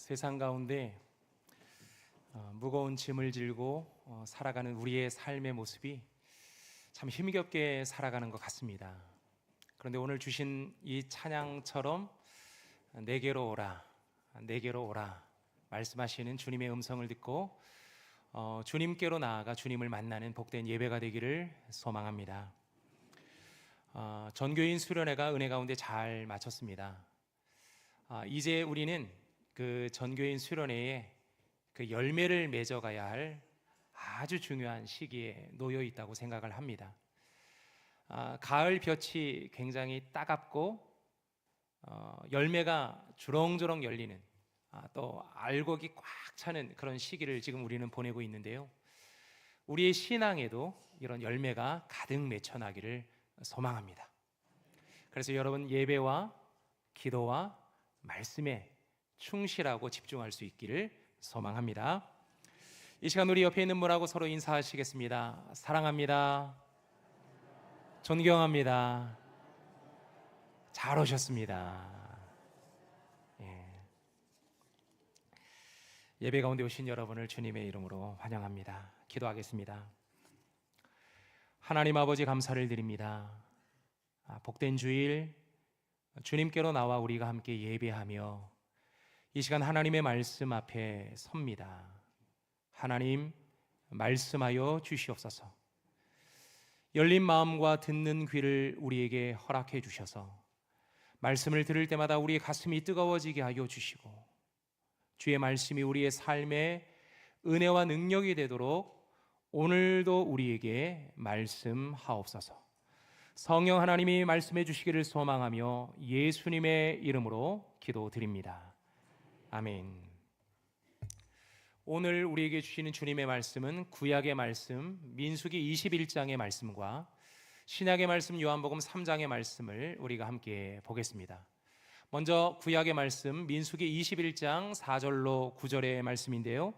세상 가운데 무거운 짐을 질고 살아가는 우리의 삶의 모습이 참 힘겹게 살아가는 것 같습니다. 그런데 오늘 주신 이 찬양처럼 내게로 오라, 내게로 오라 말씀하시는 주님의 음성을 듣고 주님께로 나아가 주님을 만나는 복된 예배가 되기를 소망합니다. 전교인 수련회가 은혜 가운데 잘 마쳤습니다. 이제 우리는 그 전교인 수련회에 그 열매를 맺어가야 할 아주 중요한 시기에 놓여 있다고 생각을 합니다. 가을 볕이 굉장히 따갑고 열매가 주렁주렁 열리는 또 알곡이 꽉 차는 그런 시기를 지금 우리는 보내고 있는데요. 우리의 신앙에도 이런 열매가 가득 맺혀나기를 소망합니다. 그래서 여러분 예배와 기도와 말씀에 충실하고 집중할 수 있기를 소망합니다. 이 시간 우리 옆에 있는 분하고 서로 인사하시겠습니다. 사랑합니다. 존경합니다. 잘 오셨습니다. 예배 가운데 오신 여러분을 주님의 이름으로 환영합니다. 기도하겠습니다. 하나님 아버지 감사를 드립니다. 복된 주일 주님께로 나와 우리가 함께 예배하며 이 시간 하나님의 말씀 앞에 섭니다. 하나님 말씀하여 주시옵소서. 열린 마음과 듣는 귀를 우리에게 허락해 주셔서 말씀을 들을 때마다 우리의 가슴이 뜨거워지게 하여 주시고 주의 말씀이 우리의 삶에 은혜와 능력이 되도록 오늘도 우리에게 말씀하옵소서. 성령 하나님이 말씀해 주시기를 소망하며 예수님의 이름으로 기도드립니다. 아멘. 오늘 우리에게 주시는 주님의 말씀은 구약의 말씀 민수기 21장의 말씀과 신약의 말씀 요한복음 3장의 말씀을 우리가 함께 보겠습니다. 먼저 구약의 말씀 민수기 21장 4절로 9절의 말씀인데요,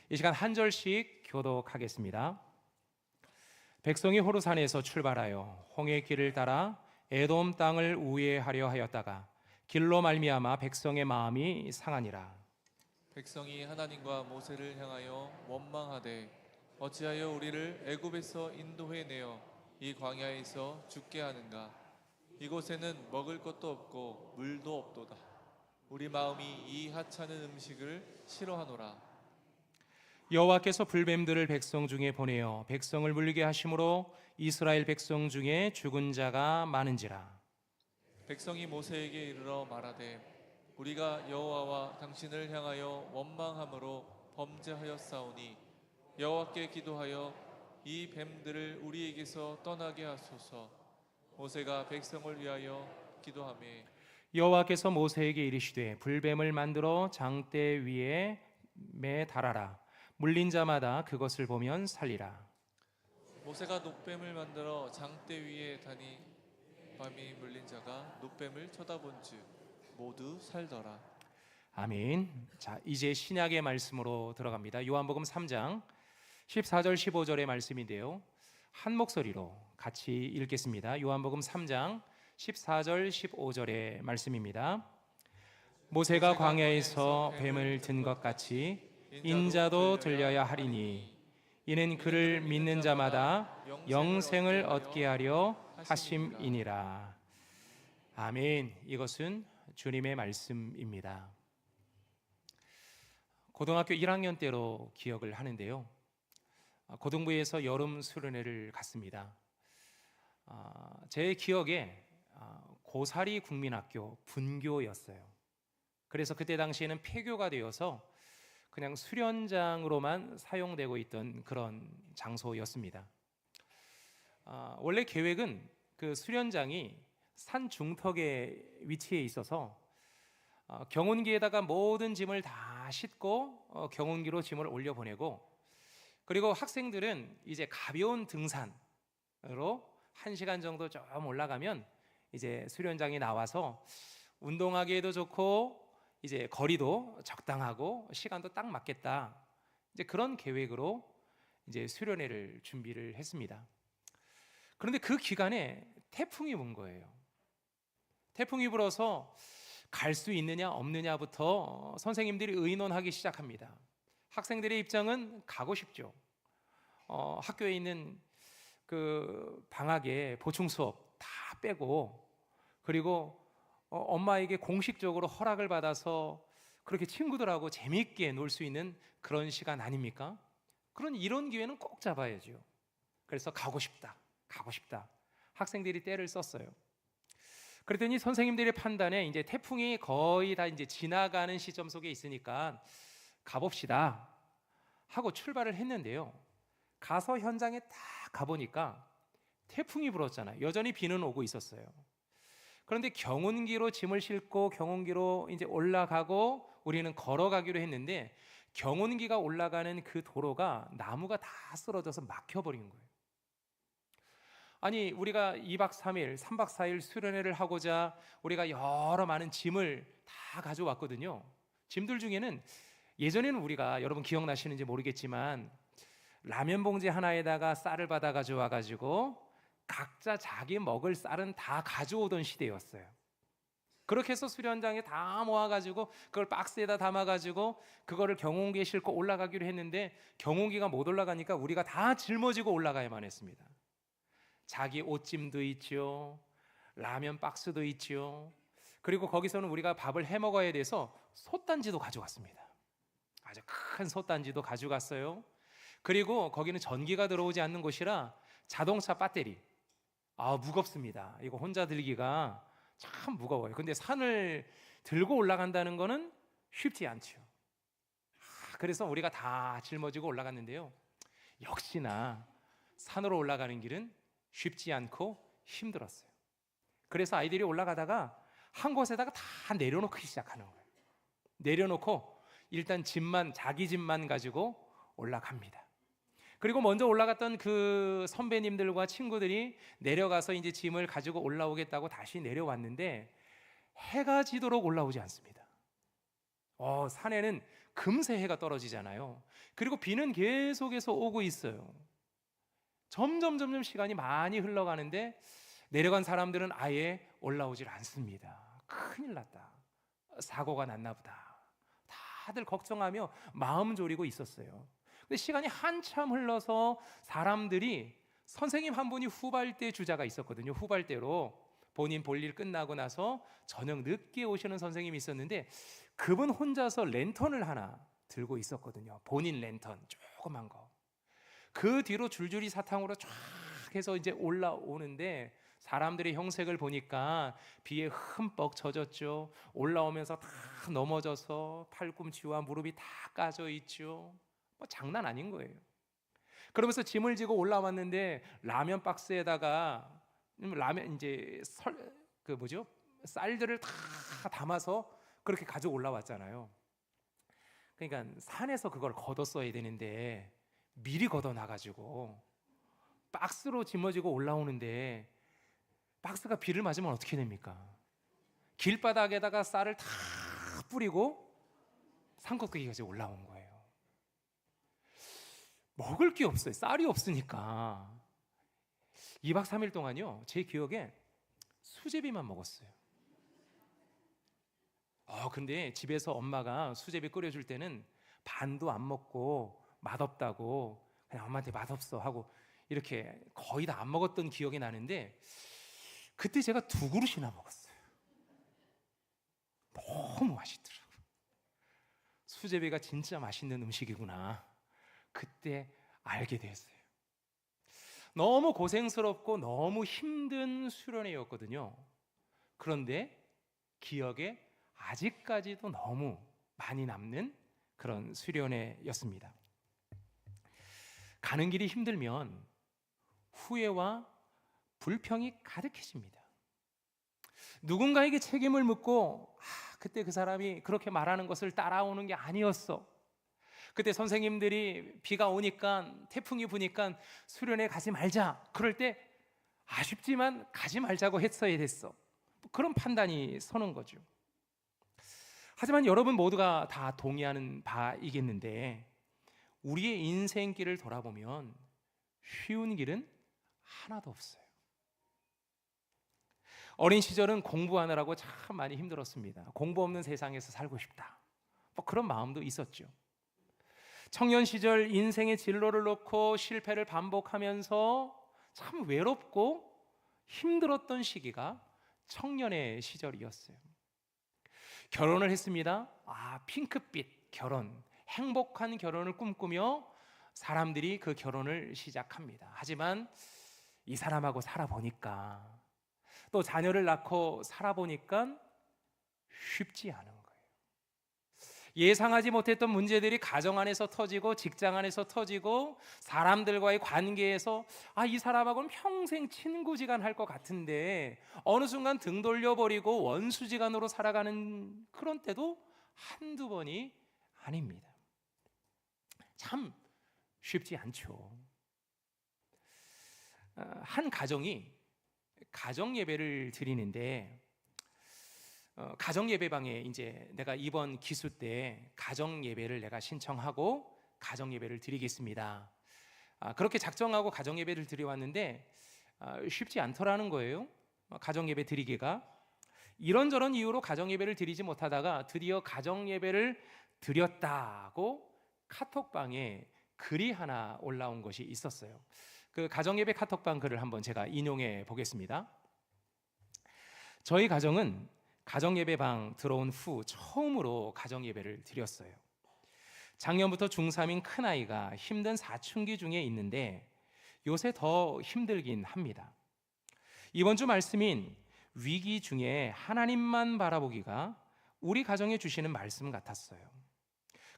이 시간 한 절씩 교독하겠습니다. 백성이 호르산에서 출발하여 홍해 길을 따라 에돔 땅을 우회하려 하였다가 길로 말미암아 백성의 마음이 상하니라. 백성이 하나님과 모세를 향하여 원망하되 어찌하여 우리를 애굽에서 인도해 내어 이 광야에서 죽게 하는가? 이곳에는 먹을 것도 없고 물도 없도다. 우리 마음이 이 하찮은 음식을 싫어하노라. 여호와께서 불뱀들을 백성 중에 보내어 백성을 물리게 하심으로 이스라엘 백성 중에 죽은 자가 많은지라. 백성이 모세에게 이르러 말하되 우리가 여호와와 당신을 향하여 원망함으로 범죄하였사오니 여호와께 기도하여 이 뱀들을 우리에게서 떠나게 하소서. 모세가 백성을 위하여 기도하매 여호와께서 모세에게 이르시되 불뱀을 만들어 장대 위에 매 달아라. 물린 자마다 그것을 보면 살리라. 모세가 놋뱀을 만들어 장대 위에 다니 밤이 물린 자가 놋뱀을 쳐다본즉 모두 살더라. 아멘. 자, 이제 신약의 말씀으로 들어갑니다. 요한복음 3장 14절 15절의 말씀인데요, 한 목소리로 같이 읽겠습니다. 요한복음 3장 14절 15절의 말씀입니다. 모세가 광야에서 뱀을 든 것 같이 인자도 들려야 하리니 이는 그를 믿는 자마다 영생을 얻게 하려 하심이니라. 아멘. 이것은 주님의 말씀입니다. 고등학교 1학년 때로 기억을 하는데요, 고등부에서 여름 수련회를 갔습니다. 제 기억에 고사리 국민학교 분교였어요. 그래서 그때 당시에는 폐교가 되어서 그냥 수련장으로만 사용되고 있던 그런 장소였습니다. 원래 계획은 그 수련장이 산 중턱에 위치해 있어서 경운기에다가 모든 짐을 다 싣고 경운기로 짐을 올려보내고, 그리고 학생들은 이제 가벼운 등산으로 1시간 정도 좀 올라가면 이제 수련장이 나와서 운동하기에도 좋고 이제 거리도 적당하고 시간도 딱 맞겠다, 이제 그런 계획으로 이제 수련회를 준비를 했습니다. 그런데 그 기간에 태풍이 온 거예요. 태풍이 불어서 갈 수 있느냐 없느냐부터 선생님들이 의논하기 시작합니다. 학생들의 입장은 가고 싶죠. 학교에 있는 그 방학에 보충 수업 다 빼고, 그리고 엄마에게 공식적으로 허락을 받아서 그렇게 친구들하고 재미있게 놀 수 있는 그런 시간 아닙니까? 이런 기회는 꼭 잡아야죠. 그래서 가고 싶다, 가고 싶다. 학생들이 떼를 썼어요. 그랬더니 선생님들의 판단에 이제 태풍이 거의 다 이제 지나가는 시점 속에 있으니까 가봅시다 하고 출발을 했는데요. 가서 현장에 딱 가보니까 태풍이 불었잖아요. 여전히 비는 오고 있었어요. 그런데 경운기로 짐을 싣고 경운기로 이제 올라가고 우리는 걸어가기로 했는데, 경운기가 올라가는 그 도로가 나무가 다 쓰러져서 막혀버린 거예요. 아니, 우리가 2박 3일, 3박 4일 수련회를 하고자 우리가 여러 많은 짐을 다 가져왔거든요. 짐들 중에는 예전에는 우리가, 여러분 기억나시는지 모르겠지만, 라면 봉지 하나에다가 쌀을 받아 가져와 가지고 각자 자기 먹을 쌀은 다 가져오던 시대였어요. 그렇게 해서 수련장에 다 모아가지고 그걸 박스에다 담아가지고 그거를 경운기에 싣고 올라가기로 했는데, 경운기가 못 올라가니까 우리가 다 짊어지고 올라가야만 했습니다. 자기 옷짐도 있죠, 라면 박스도 있죠. 그리고 거기서는 우리가 밥을 해 먹어야 돼서 솥단지도 가져갔습니다. 아주 큰 솥단지도 가져갔어요. 그리고 거기는 전기가 들어오지 않는 곳이라 자동차 배터리, 무겁습니다. 이거 혼자 들기가 참 무거워요. 근데 산을 들고 올라간다는 거는 쉽지 않죠. 그래서 우리가 다 짊어지고 올라갔는데요, 역시나 산으로 올라가는 길은 쉽지 않고 힘들었어요. 그래서 아이들이 올라가다가 한 곳에다가 다 내려놓기 시작하는 거예요. 내려놓고 일단 자기 짐만 가지고 올라갑니다. 그리고 먼저 올라갔던 그 선배님들과 친구들이 내려가서 이제 짐을 가지고 올라오겠다고 다시 내려왔는데, 해가 지도록 올라오지 않습니다. 산에는 금세 해가 떨어지잖아요. 그리고 비는 계속해서 오고 있어요. 점점 시간이 많이 흘러가는데 내려간 사람들은 아예 올라오질 않습니다. 큰일 났다, 사고가 났나 보다, 다들 걱정하며 마음 졸이고 있었어요. 근데 시간이 한참 흘러서 사람들이, 선생님 한 분이 후발대 주자가 있었거든요. 후발대로 본인 볼일 끝나고 나서 저녁 늦게 오시는 선생님이 있었는데, 그분 혼자서 랜턴을 하나 들고 있었거든요. 본인 랜턴 조그만 거. 그 뒤로 줄줄이 사탕으로 쫙 해서 이제 올라오는데, 사람들의 형색을 보니까 비에 흠뻑 젖었죠. 올라오면서 다 넘어져서 팔꿈치와 무릎이 다 까져 있죠. 장난 아닌 거예요. 그러면서 짐을 지고 올라왔는데, 라면 박스에다가 라면 이제 쌀들을 다 담아서 그렇게 가지고 올라왔잖아요. 그러니까 산에서 그걸 걷었어야 되는데 미리 걷어놔가지고 박스로 짊어지고 올라오는데, 박스가 비를 맞으면 어떻게 됩니까? 길바닥에다가 쌀을 다 뿌리고 산꼭대기까지 올라온 거예요. 먹을 게 없어요. 쌀이 없으니까. 2박 3일 동안요, 제 기억에 수제비만 먹었어요. 근데 집에서 엄마가 수제비 끓여줄 때는 반도 안 먹고 맛없다고 그냥 엄마한테 맛없어 하고 이렇게 거의 다 안 먹었던 기억이 나는데, 그때 제가 2그릇이나 먹었어요. 너무 맛있더라고요. 수제비가 진짜 맛있는 음식이구나, 그때 알게 됐어요. 너무 고생스럽고 너무 힘든 수련회였거든요. 그런데 기억에 아직까지도 너무 많이 남는 그런 수련회였습니다. 가는 길이 힘들면 후회와 불평이 가득해집니다. 누군가에게 책임을 묻고 그때 그 사람이 그렇게 말하는 것을 따라오는 게 아니었어, 그때 선생님들이 비가 오니까, 태풍이 부니까 수련회 가지 말자, 그럴 때 아쉽지만 가지 말자고 했어야 됐어, 그런 판단이 서는 거죠. 하지만 여러분 모두가 다 동의하는 바이겠는데, 우리의 인생길을 돌아보면 쉬운 길은 하나도 없어요. 어린 시절은 공부하느라고 참 많이 힘들었습니다. 공부 없는 세상에서 살고 싶다, 뭐 그런 마음도 있었죠. 청년 시절 인생의 진로를 놓고 실패를 반복하면서 참 외롭고 힘들었던 시기가 청년의 시절이었어요. 결혼을 했습니다. 핑크빛 결혼, 행복한 결혼을 꿈꾸며 사람들이 그 결혼을 시작합니다. 하지만 이 사람하고 살아보니까, 또 자녀를 낳고 살아보니까 쉽지 않은 거예요. 예상하지 못했던 문제들이 가정 안에서 터지고 직장 안에서 터지고 사람들과의 관계에서 이 사람하고는 평생 친구지간 할 것 같은데 어느 순간 등 돌려버리고 원수지간으로 살아가는 그런 때도 한두 번이 아닙니다. 참 쉽지 않죠. 한 가정이 가정 예배를 드리는데 가정 예배방에 이제 내가 이번 기수 때 가정 예배를 내가 신청하고 가정 예배를 드리겠습니다. 그렇게 작정하고 가정 예배를 드려왔는데 쉽지 않더라는 거예요. 가정 예배 드리기가 이런저런 이유로 가정 예배를 드리지 못하다가 드디어 가정 예배를 드렸다고 카톡방에 글이 하나 올라온 것이 있었어요. 그 가정 예배 카톡방 글을 한번 제가 인용해 보겠습니다. 저희 가정은 가정 예배방 들어온 후 처음으로 가정 예배를 드렸어요. 작년부터 중3인 큰아이가 힘든 사춘기 중에 있는데 요새 더 힘들긴 합니다. 이번 주 말씀인 위기 중에 하나님만 바라보기가 우리 가정에 주시는 말씀 같았어요.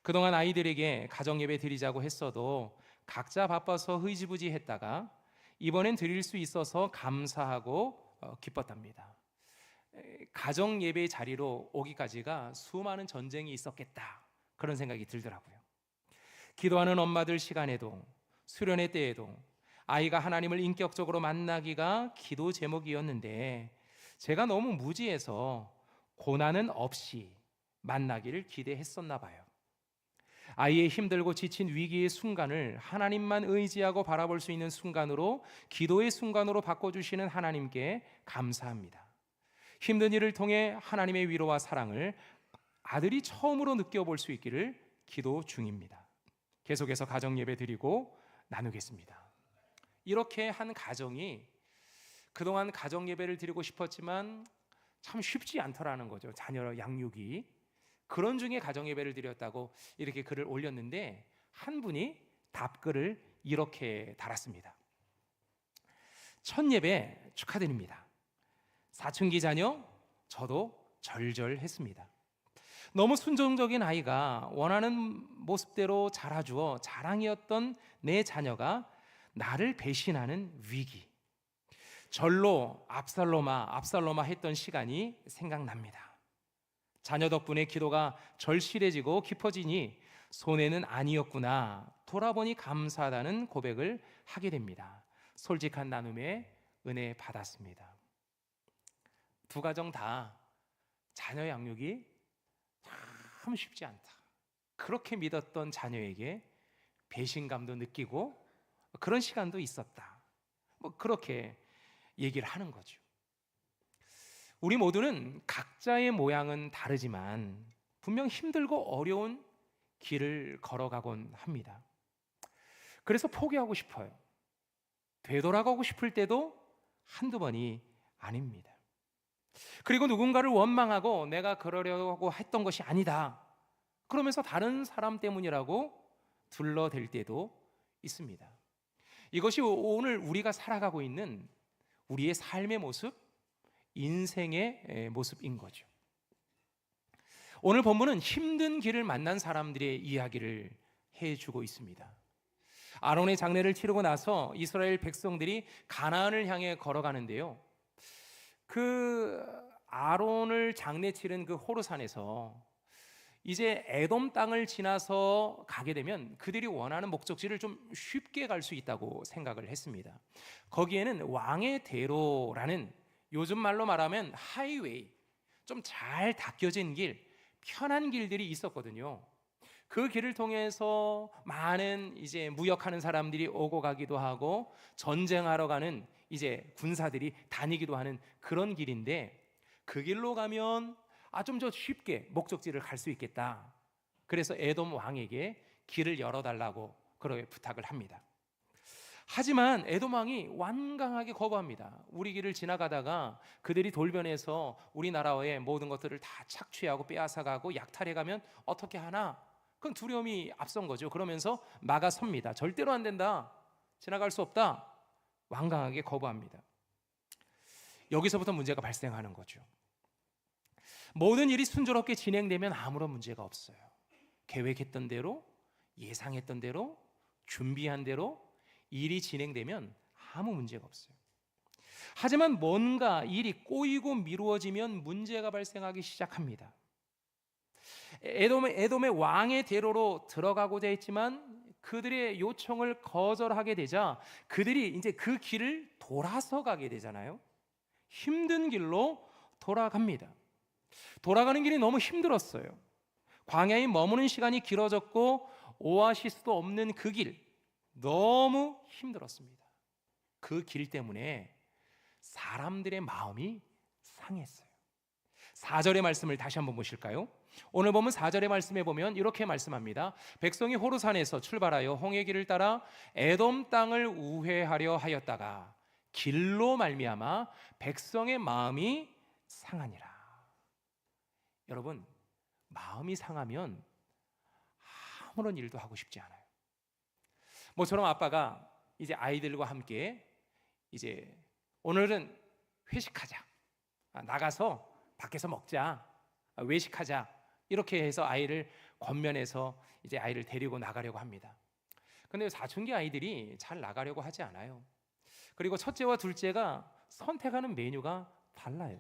그동안 아이들에게 가정 예배 드리자고 했어도 각자 바빠서 흐지부지 했다가 이번엔 드릴 수 있어서 감사하고 기뻤답니다. 가정 예배 자리로 오기까지가 수많은 전쟁이 있었겠다, 그런 생각이 들더라고요. 기도하는 엄마들 시간에도 수련회 때에도 아이가 하나님을 인격적으로 만나기가 기도 제목이었는데 제가 너무 무지해서 고난은 없이 만나기를 기대했었나 봐요. 아이의 힘들고 지친 위기의 순간을 하나님만 의지하고 바라볼 수 있는 순간으로, 기도의 순간으로 바꿔주시는 하나님께 감사합니다. 힘든 일을 통해 하나님의 위로와 사랑을 아들이 처음으로 느껴볼 수 있기를 기도 중입니다. 계속해서 가정 예배 드리고 나누겠습니다. 이렇게 한 가정이 그동안 가정 예배를 드리고 싶었지만 참 쉽지 않더라는 거죠. 자녀 양육이. 그런 중에 가정 예배를 드렸다고 이렇게 글을 올렸는데 한 분이 답글을 이렇게 달았습니다. 첫 예배 축하드립니다. 사춘기 자녀 저도 절절했습니다. 너무 순종적인 아이가 원하는 모습대로 자라주어 자랑이었던 내 자녀가 나를 배신하는 위기, 절로 압살로마 했던 시간이 생각납니다. 자녀 덕분에 기도가 절실해지고 깊어지니 손해는 아니었구나, 돌아보니 감사하다는 고백을 하게 됩니다. 솔직한 나눔에 은혜 받았습니다. 두 가정 다 자녀 양육이 참 쉽지 않다, 그렇게 믿었던 자녀에게 배신감도 느끼고 그런 시간도 있었다, 그렇게 얘기를 하는 거죠. 우리 모두는 각자의 모양은 다르지만 분명 힘들고 어려운 길을 걸어가곤 합니다. 그래서 포기하고 싶어요. 되돌아가고 싶을 때도 한두 번이 아닙니다. 그리고 누군가를 원망하고 내가 그러려고 했던 것이 아니다, 그러면서 다른 사람 때문이라고 둘러댈 때도 있습니다. 이것이 오늘 우리가 살아가고 있는 우리의 삶의 모습, 인생의 모습인 거죠. 오늘 본문은 힘든 길을 만난 사람들의 이야기를 해주고 있습니다. 아론의 장례를 치르고 나서 이스라엘 백성들이 가나안을 향해 걸어가는데요, 그 아론을 장례 치른 그 호르산에서 이제 에돔 땅을 지나서 가게 되면 그들이 원하는 목적지를 좀 쉽게 갈 수 있다고 생각을 했습니다. 거기에는 왕의 대로라는, 요즘 말로 말하면 하이웨이, 좀 잘 닦여진 길, 편한 길들이 있었거든요. 그 길을 통해서 많은 이제 무역하는 사람들이 오고 가기도 하고 전쟁하러 가는 이제 군사들이 다니기도 하는 그런 길인데 그 길로 가면 좀 더 쉽게 목적지를 갈 수 있겠다. 그래서 에돔 왕에게 길을 열어달라고 그렇게 부탁을 합니다. 하지만 에돔 왕이 완강하게 거부합니다. 우리 길을 지나가다가 그들이 돌변해서 우리나라의 모든 것들을 다 착취하고 빼앗아가고 약탈해가면 어떻게 하나? 그건 두려움이 앞선 거죠. 그러면서 막아섭니다. 절대로 안 된다. 지나갈 수 없다. 완강하게 거부합니다. 여기서부터 문제가 발생하는 거죠. 모든 일이 순조롭게 진행되면 아무런 문제가 없어요. 계획했던 대로, 예상했던 대로, 준비한 대로 일이 진행되면 아무 문제가 없어요. 하지만 뭔가 일이 꼬이고 미루어지면 문제가 발생하기 시작합니다. 에돔의 왕의 대로로 들어가고자 했지만 그들의 요청을 거절하게 되자 그들이 이제 그 길을 돌아서 가게 되잖아요. 힘든 길로 돌아갑니다. 돌아가는 길이 너무 힘들었어요. 광야에 머무는 시간이 길어졌고 오아시스도 없는 그 길, 너무 힘들었습니다. 그 길 때문에 사람들의 마음이 상했어요. 4절의 말씀을 다시 한번 보실까요? 오늘 보면 4절의 말씀에 보면 이렇게 말씀합니다. 백성이 호르산에서 출발하여 홍해 길을 따라 에돔 땅을 우회하려 하였다가 길로 말미암아 백성의 마음이 상하니라. 여러분, 마음이 상하면 아무런 일도 하고 싶지 않아요. 모처럼 아빠가 이제 아이들과 함께 이제 오늘은 회식하자, 나가서 밖에서 먹자, 외식하자, 이렇게 해서 아이를 권면해서 이제 아이를 데리고 나가려고 합니다. 근데 사춘기 아이들이 잘 나가려고 하지 않아요. 그리고 첫째와 둘째가 선택하는 메뉴가 달라요.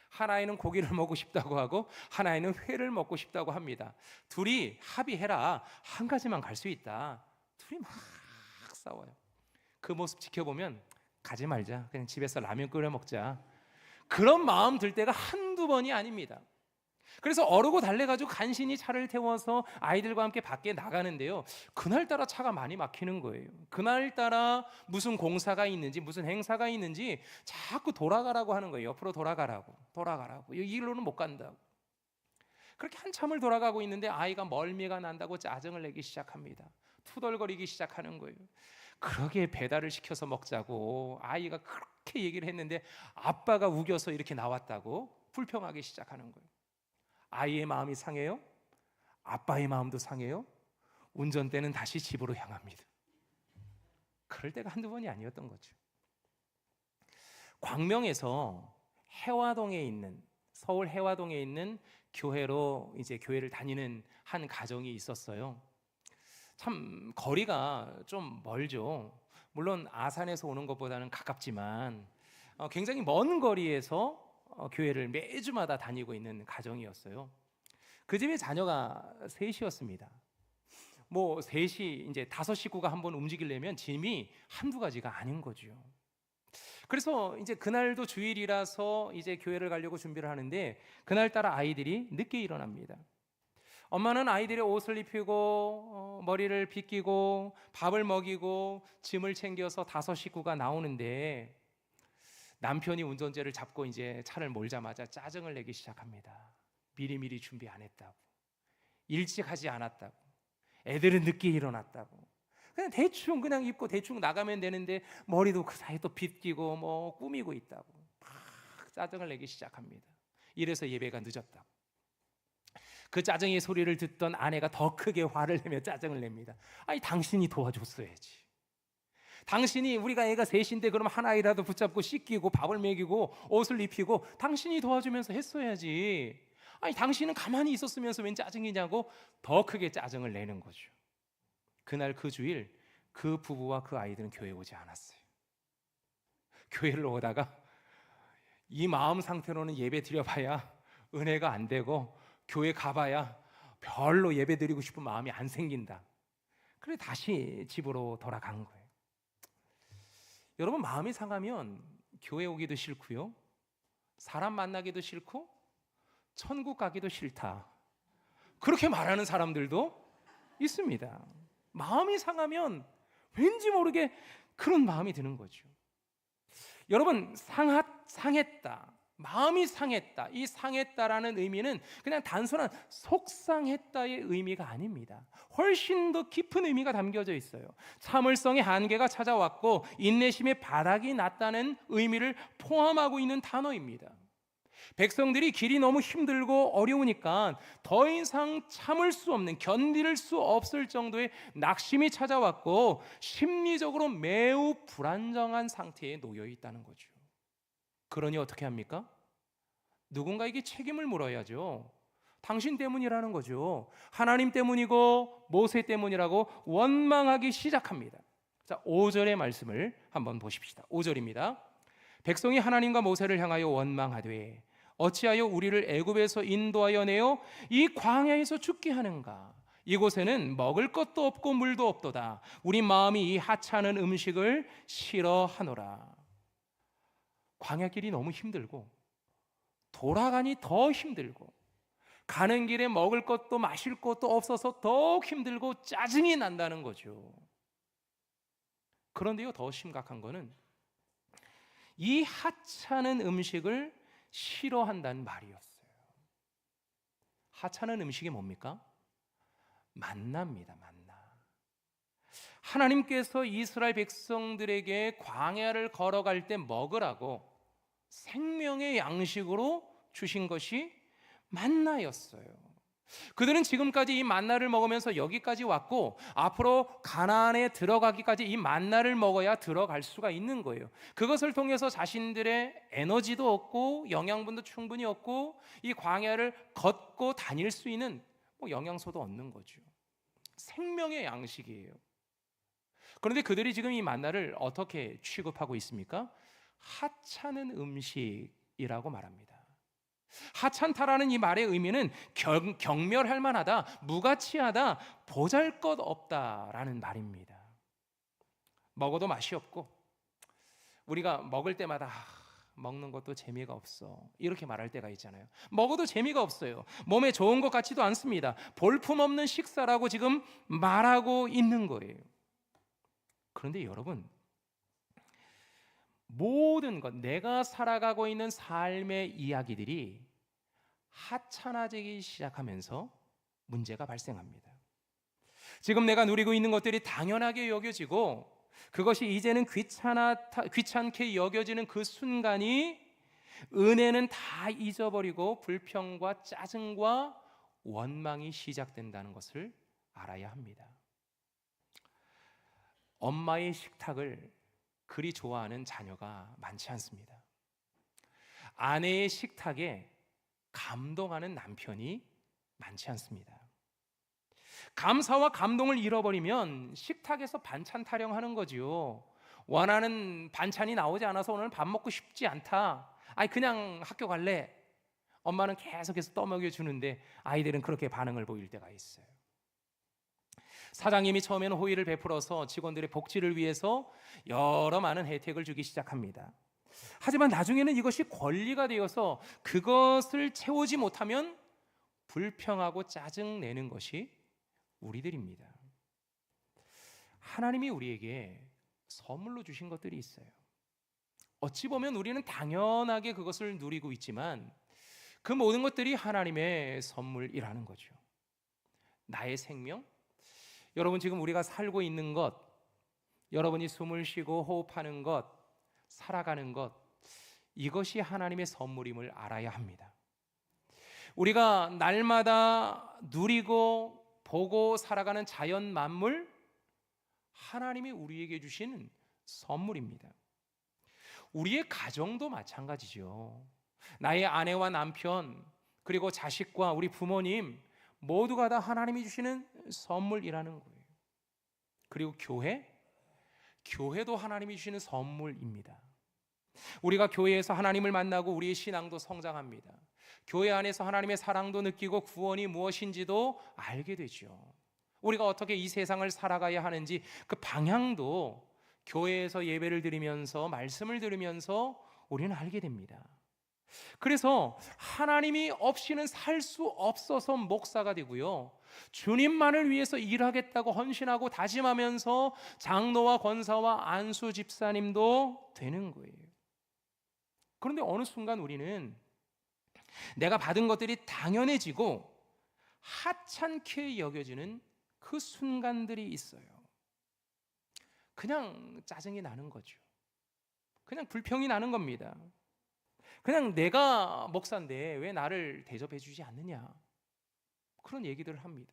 하나이는 고기를 먹고 싶다고 하고 하나이는 회를 먹고 싶다고 합니다. 둘이 합의해라, 한 가지만 갈 수 있다. 둘이 막 싸워요. 그 모습 지켜보면 가지 말자, 그냥 집에서 라면 끓여 먹자, 그런 마음 들 때가 한두 번이 아닙니다. 그래서 어르고 달래가지고 간신히 차를 태워서 아이들과 함께 밖에 나가는데요, 그날따라 차가 많이 막히는 거예요. 그날따라 무슨 공사가 있는지 무슨 행사가 있는지 자꾸 돌아가라고 하는 거예요. 옆으로 돌아가라고 이 길로는 못 간다고. 그렇게 한참을 돌아가고 있는데 아이가 멀미가 난다고 짜증을 내기 시작합니다. 투덜거리기 시작하는 거예요. 그러게 배달을 시켜서 먹자고 아이가 그렇게 얘기를 했는데 아빠가 우겨서 이렇게 나왔다고 불평하기 시작하는 거예요. 아이의 마음이 상해요. 아빠의 마음도 상해요. 운전대는 다시 집으로 향합니다. 그럴 때가 한두 번이 아니었던 거죠. 광명에서 해화동에 있는, 서울 해화동에 있는 교회로 이제 교회를 다니는 한 가정이 있었어요. 참 거리가 좀 멀죠. 물론 아산에서 오는 것보다는 가깝지만 굉장히 먼 거리에서 교회를 매주마다 다니고 있는 가정이었어요. 그 집에 자녀가 셋이었습니다. 뭐 셋이 이제 5식구가 한번 움직이려면 짐이 한두 가지가 아닌 거죠. 그래서 이제 그날도 주일이라서 이제 교회를 가려고 준비를 하는데 그날따라 아이들이 늦게 일어납니다. 엄마는 아이들의 옷을 입히고 머리를 빗기고 밥을 먹이고 짐을 챙겨서 5식구가 나오는데 남편이 운전대를 잡고 이제 차를 몰자마자 짜증을 내기 시작합니다. 미리미리 준비 안 했다고, 일찍 하지 않았다고, 애들은 늦게 일어났다고, 그냥 대충 그냥 입고 대충 나가면 되는데 머리도 그 사이에 또 빗기고 뭐 꾸미고 있다고 막 짜증을 내기 시작합니다. 이래서 예배가 늦었다고. 그 짜증의 소리를 듣던 아내가 더 크게 화를 내며 짜증을 냅니다. 아니, 당신이 도와줬어야지. 당신이, 우리가 애가 셋인데 그럼 하나이라도 붙잡고 씻기고 밥을 먹이고 옷을 입히고 당신이 도와주면서 했어야지. 아니, 당신은 가만히 있었으면서 웬 짜증이냐고 더 크게 짜증을 내는 거죠. 그날 그 주일 그 부부와 그 아이들은 교회에 오지 않았어요. 교회를 오다가 이 마음 상태로는 예배 드려봐야 은혜가 안 되고 교회 가봐야 별로 예배 드리고 싶은 마음이 안 생긴다. 그래 다시 집으로 돌아간 거예요. 여러분, 마음이 상하면 교회 오기도 싫고요, 사람 만나기도 싫고 천국 가기도 싫다, 그렇게 말하는 사람들도 있습니다. 마음이 상하면 왠지 모르게 그런 마음이 드는 거죠. 여러분, 상했다, 마음이 상했다, 이 상했다라는 의미는 그냥 단순한 속상했다의 의미가 아닙니다. 훨씬 더 깊은 의미가 담겨져 있어요. 참을성의 한계가 찾아왔고 인내심의 바닥이 났다는 의미를 포함하고 있는 단어입니다. 백성들이 길이 너무 힘들고 어려우니까 더 이상 참을 수 없는, 견딜 수 없을 정도의 낙심이 찾아왔고 심리적으로 매우 불안정한 상태에 놓여 있다는 거죠. 그러니 어떻게 합니까? 누군가에게 책임을 물어야죠. 당신 때문이라는 거죠. 하나님 때문이고 모세 때문이라고 원망하기 시작합니다. 자, 5절의 말씀을 한번 보십시다. 5절입니다. 백성이 하나님과 모세를 향하여 원망하되 어찌하여 우리를 애굽에서 인도하여 내어 이 광야에서 죽게 하는가? 이곳에는 먹을 것도 없고 물도 없도다. 우리 마음이 이 하찮은 음식을 싫어하노라. 광야길이 너무 힘들고 돌아가니 더 힘들고 가는 길에 먹을 것도 마실 것도 없어서 더욱 힘들고 짜증이 난다는 거죠. 그런데요, 더 심각한 거는 이 하찮은 음식을 싫어한다는 말이었어요. 하찮은 음식이 뭡니까? 만나입니다. 만나. 하나님께서 이스라엘 백성들에게 광야를 걸어갈 때 먹으라고 생명의 양식으로 주신 것이 만나였어요. 그들은 지금까지 이 만나를 먹으면서 여기까지 왔고 앞으로 가나안에 들어가기까지 이 만나를 먹어야 들어갈 수가 있는 거예요. 그것을 통해서 자신들의 에너지도 얻고 영양분도 충분히 얻고 이 광야를 걷고 다닐 수 있는 영양소도 얻는 거죠. 생명의 양식이에요. 그런데 그들이 지금 이 만나를 어떻게 취급하고 있습니까? 하찮은 음식이라고 말합니다. 하찮다라는 이 말의 의미는 경멸할 만하다, 무가치하다, 보잘것없다라는 말입니다. 먹어도 맛이 없고 우리가 먹을 때마다 먹는 것도 재미가 없어 이렇게 말할 때가 있잖아요. 먹어도 재미가 없어요. 몸에 좋은 것 같지도 않습니다. 볼품없는 식사라고 지금 말하고 있는 거예요. 그런데 여러분, 모든 것, 내가 살아가고 있는 삶의 이야기들이 하찮아지기 시작하면서 문제가 발생합니다. 지금 내가 누리고 있는 것들이 당연하게 여겨지고 그것이 이제는 귀찮게 여겨지는 그 순간이 은혜는 다 잊어버리고 불평과 짜증과 원망이 시작된다는 것을 알아야 합니다. 엄마의 식탁을 그리 좋아하는 자녀가 많지 않습니다. 아내의 식탁에 감동하는 남편이 많지 않습니다. 감사와 감동을 잃어버리면 식탁에서 반찬 타령하는 거지요. 원하는 반찬이 나오지 않아서 오늘 밥 먹고 싶지 않다. 그냥 학교 갈래. 엄마는 계속해서 떠먹여 주는데 아이들은 그렇게 반응을 보일 때가 있어요. 사장님이 처음에는 호의를 베풀어서 직원들의 복지를 위해서 여러 많은 혜택을 주기 시작합니다. 하지만 나중에는 이것이 권리가 되어서 그것을 채우지 못하면 불평하고 짜증내는 것이 우리들입니다. 하나님이 우리에게 선물로 주신 것들이 있어요. 어찌 보면 우리는 당연하게 그것을 누리고 있지만 그 모든 것들이 하나님의 선물이라는 거죠. 나의 생명, 여러분 지금 우리가 살고 있는 것, 여러분이 숨을 쉬고 호흡하는 것, 살아가는 것, 이것이 하나님의 선물임을 알아야 합니다. 우리가 날마다 누리고 보고 살아가는 자연 만물, 하나님이 우리에게 주시는 선물입니다. 우리의 가정도 마찬가지죠. 나의 아내와 남편, 그리고 자식과 우리 부모님 모두가 다 하나님이 주시는 선물이라는 거예요. 그리고 교회도 하나님이 주시는 선물입니다. 우리가 교회에서 하나님을 만나고 우리의 신앙도 성장합니다. 교회 안에서 하나님의 사랑도 느끼고 구원이 무엇인지도 알게 되죠. 우리가 어떻게 이 세상을 살아가야 하는지 그 방향도 교회에서 예배를 드리면서 말씀을 들으면서 우리는 알게 됩니다. 그래서 하나님이 없이는 살 수 없어서 목사가 되고요, 주님만을 위해서 일하겠다고 헌신하고 다짐하면서 장로와 권사와 안수 집사님도 되는 거예요. 그런데 어느 순간 우리는 내가 받은 것들이 당연해지고 하찮게 여겨지는 그 순간들이 있어요. 그냥 짜증이 나는 거죠. 그냥 불평이 나는 겁니다. 그냥 내가 목사인데 왜 나를 대접해 주지 않느냐, 그런 얘기들을 합니다.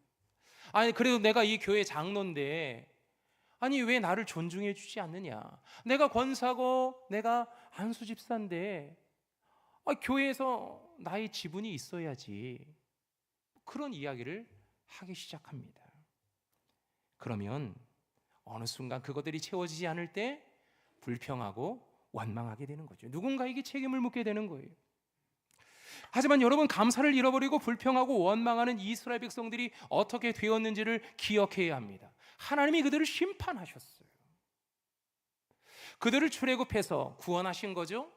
아니 그래도 내가 이 교회 장로인데 아니 왜 나를 존중해 주지 않느냐, 내가 권사고 내가 안수 집사인데 교회에서 나의 지분이 있어야지, 그런 이야기를 하기 시작합니다. 그러면 어느 순간 그것들이 채워지지 않을 때 불평하고 원망하게 되는 거죠. 누군가에게 책임을 묻게 되는 거예요. 하지만 여러분, 감사를 잃어버리고 불평하고 원망하는 이스라엘 백성들이 어떻게 되었는지를 기억해야 합니다. 하나님이 그들을 심판하셨어요. 그들을 출애굽해서 구원하신 거죠.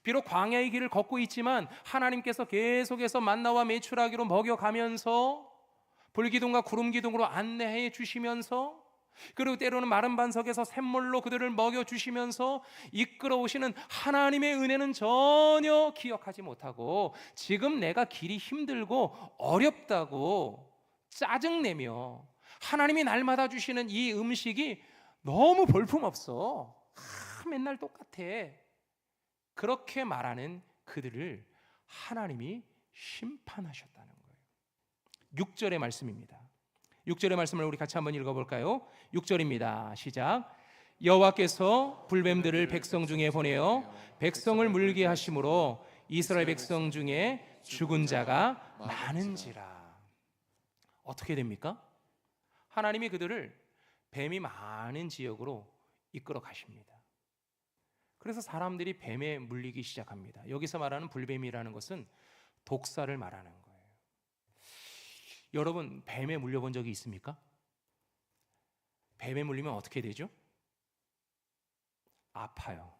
비록 광야의 길을 걷고 있지만 하나님께서 계속해서 만나와 메추라기로 먹여가면서 불기둥과 구름기둥으로 안내해 주시면서, 그리고 때로는 마른 반석에서 샘물로 그들을 먹여주시면서 이끌어오시는 하나님의 은혜는 전혀 기억하지 못하고 지금 내가 길이 힘들고 어렵다고 짜증내며 하나님이 날마다 주시는 이 음식이 너무 볼품없어, 맨날 똑같아, 그렇게 말하는 그들을 하나님이 심판하셨다는 거예요. 6절의 말씀입니다. 6절의 말씀을 우리 같이 한번 읽어볼까요? 6절입니다. 시작. 여호와께서 불뱀들을 백성 중에 보내어 백성을 물게 하심으로 이스라엘 백성 중에 죽은 자가 많은지라. 어떻게 됩니까? 하나님이 그들을 뱀이 많은 지역으로 이끌어 가십니다. 그래서 사람들이 뱀에 물리기 시작합니다. 여기서 말하는 불뱀이라는 것은 독사를 말하는 거예요. 여러분, 뱀에 물려본 적이 있습니까? 뱀에 물리면 어떻게 되죠? 아파요.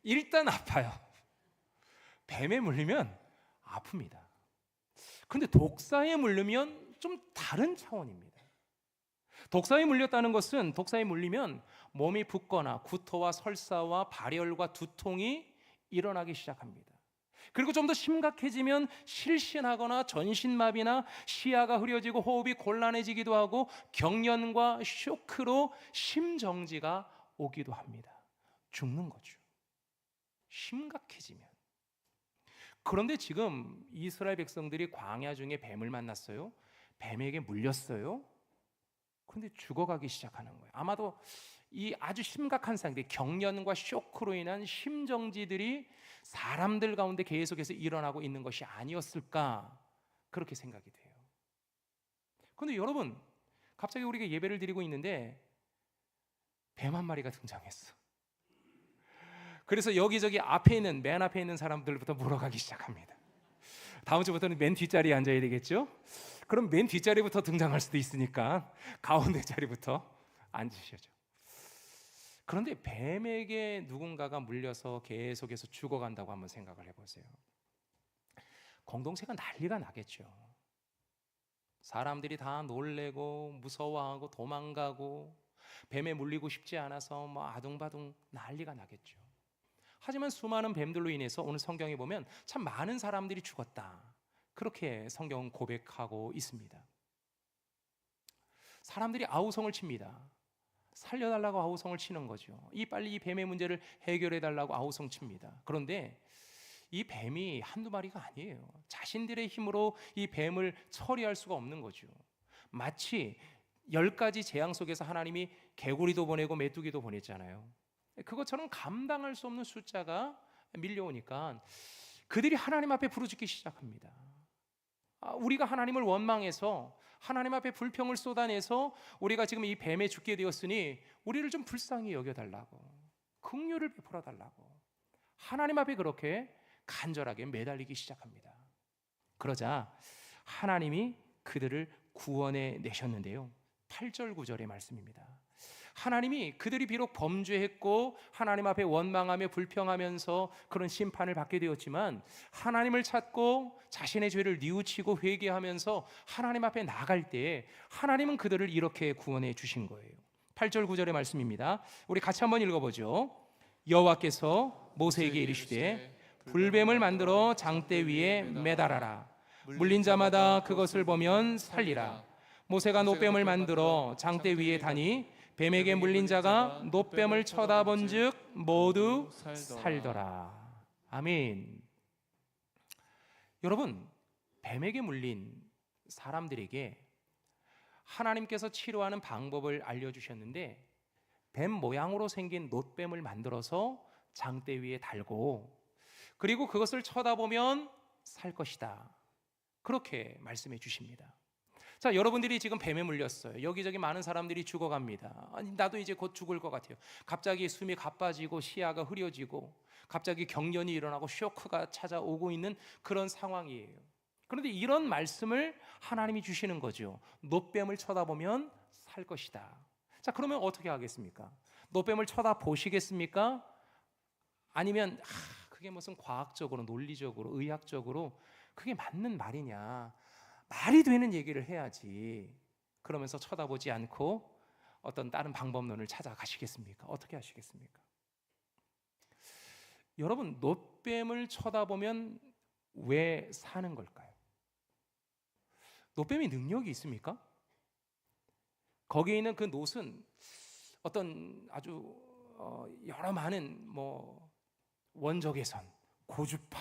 일단 아파요. 뱀에 물리면 아픕니다. 그런데 독사에 물리면 좀 다른 차원입니다. 독사에 물렸다는 것은, 독사에 물리면 몸이 붓거나 구토와 설사와 발열과 두통이 일어나기 시작합니다. 그리고 좀 더 심각해지면 실신하거나 전신마비나 시야가 흐려지고 호흡이 곤란해지기도 하고 경련과 쇼크로 심정지가 오기도 합니다. 죽는 거죠. 심각해지면. 그런데 지금 이스라엘 백성들이 광야 중에 뱀을 만났어요. 뱀에게 물렸어요. 그런데 죽어가기 시작하는 거예요. 아마도 이 아주 심각한 상태, 경련과 쇼크로 인한 심정지들이 사람들 가운데 계속해서 일어나고 있는 것이 아니었을까, 그렇게 생각이 돼요. 그런데 여러분, 갑자기 우리가 예배를 드리고 있는데 뱀 한 마리가 등장했어. 그래서 여기저기 앞에 있는, 맨 앞에 있는 사람들부터 물어가기 시작합니다. 다음 주부터는 맨 뒷자리에 앉아야 되겠죠? 그럼 맨 뒷자리부터 등장할 수도 있으니까 가운데 자리부터 앉으셔죠. 그런데 뱀에게 누군가가 물려서 계속해서 죽어간다고 한번 생각을 해보세요. 공동체가 난리가 나겠죠. 사람들이 다 놀래고 무서워하고 도망가고 뱀에 물리고 싶지 않아서 아둥바둥 난리가 나겠죠. 하지만 수많은 뱀들로 인해서 오늘 성경에 보면 참 많은 사람들이 죽었다, 그렇게 성경은 고백하고 있습니다. 사람들이 아우성을 칩니다. 살려달라고 아우성을 치는 거죠. 빨리 이 뱀의 문제를 해결해달라고 아우성 칩니다. 그런데 이 뱀이 한두 마리가 아니에요. 자신들의 힘으로 이 뱀을 처리할 수가 없는 거죠. 마치 10가지 재앙 속에서 하나님이 개구리도 보내고 메뚜기도 보냈잖아요. 그것처럼 감당할 수 없는 숫자가 밀려오니까 그들이 하나님 앞에 부르짖기 시작합니다. 우리가 하나님을 원망해서 하나님 앞에 불평을 쏟아내서 우리가 지금 이 뱀에 죽게 되었으니 우리를 좀 불쌍히 여겨달라고, 긍휼을 베풀어 달라고 하나님 앞에 그렇게 간절하게 매달리기 시작합니다. 그러자 하나님이 그들을 구원해 내셨는데요, 8절 9절의 말씀입니다. 하나님이 그들이 비록 범죄했고 하나님 앞에 원망하며 불평하면서 그런 심판을 받게 되었지만 하나님을 찾고 자신의 죄를 뉘우치고 회개하면서 하나님 앞에 나갈 때 하나님은 그들을 이렇게 구원해 주신 거예요. 8절 9절의 말씀입니다. 우리 같이 한번 읽어보죠. 여호와께서 모세에게 이르시되 불뱀을 만들어 장대 위에 매달아라. 물린 자마다 그것을 보면 살리라. 모세가 놋뱀을 만들어 장대 위에 다니 뱀에게 물린 자가 놋뱀을 쳐다본즉 모두 살더라. 아멘. 여러분, 뱀에게 물린 사람들에게 하나님께서 치료하는 방법을 알려주셨는데, 뱀 모양으로 생긴 놋뱀을 만들어서 장대 위에 달고, 그리고 그것을 쳐다보면 살 것이다, 그렇게 말씀해 주십니다. 자, 여러분들이 지금 뱀에 물렸어요. 여기저기 많은 사람들이 죽어갑니다. 아니, 나도 이제 곧 죽을 것 같아요. 갑자기 숨이 가빠지고 시야가 흐려지고 갑자기 경련이 일어나고 쇼크가 찾아오고 있는 그런 상황이에요. 그런데 이런 말씀을 하나님이 주시는 거죠. 놋뱀을 쳐다보면 살 것이다. 자, 그러면 어떻게 하겠습니까? 놋뱀을 쳐다보시겠습니까? 아니면 그게 무슨 과학적으로, 논리적으로, 의학적으로 그게 맞는 말이냐, 말이 되는 얘기를 해야지, 그러면서 쳐다보지 않고 어떤 다른 방법론을 찾아가시겠습니까? 어떻게 하시겠습니까? 여러분, 놋뱀을 쳐다보면 왜 사는 걸까요? 놋뱀이 능력이 있습니까? 거기에 있는 그 놋은 어떤 아주 여러 많은 원적외선, 고주파,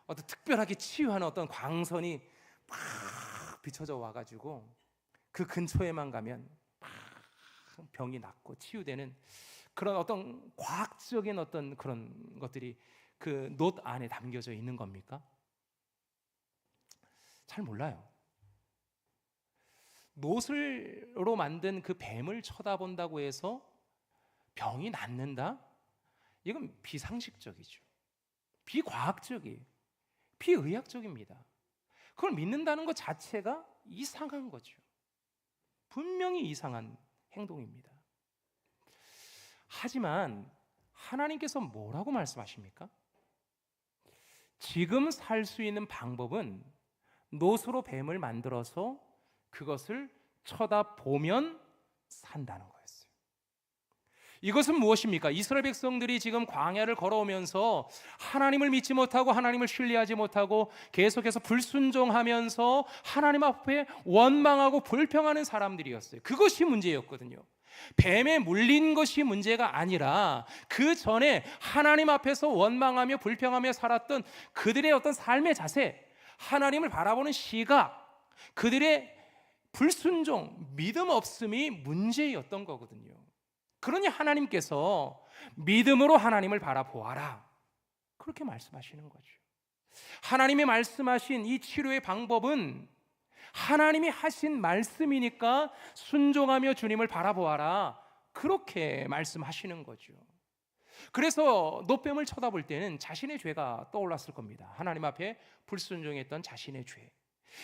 어떤 특별하게 치유하는 어떤 광선이 막 비춰져 와가지고 그 근처에만 가면 막 병이 낫고 치유되는 그런 어떤 과학적인 어떤 그런 것들이 그 놋 안에 담겨져 있는 겁니까? 잘 몰라요. 놋으로 만든 그 뱀을 쳐다본다고 해서 병이 낫는다? 이건 비상식적이죠. 비과학적이에요. 비의학적입니다. 그걸 믿는다는 것 자체가 이상한 거죠. 분명히 이상한 행동입니다. 하지만 하나님께서 뭐라고 말씀하십니까? 지금 살 수 있는 방법은 놋으로 뱀을 만들어서 그것을 쳐다보면 산다는 거였어요. 이것은 무엇입니까? 이스라엘 백성들이 지금 광야를 걸어오면서 하나님을 믿지 못하고 하나님을 신뢰하지 못하고 계속해서 불순종하면서 하나님 앞에 원망하고 불평하는 사람들이었어요. 그것이 문제였거든요. 뱀에 물린 것이 문제가 아니라 그 전에 하나님 앞에서 원망하며 불평하며 살았던 그들의 어떤 삶의 자세, 하나님을 바라보는 시각, 그들의 불순종, 믿음 없음이 문제였던 거거든요. 그러니 하나님께서 믿음으로 하나님을 바라보아라, 그렇게 말씀하시는 거죠. 하나님이 말씀하신 이 치료의 방법은 하나님이 하신 말씀이니까 순종하며 주님을 바라보아라, 그렇게 말씀하시는 거죠. 그래서 놋뱀을 쳐다볼 때는 자신의 죄가 떠올랐을 겁니다. 하나님 앞에 불순종했던 자신의 죄.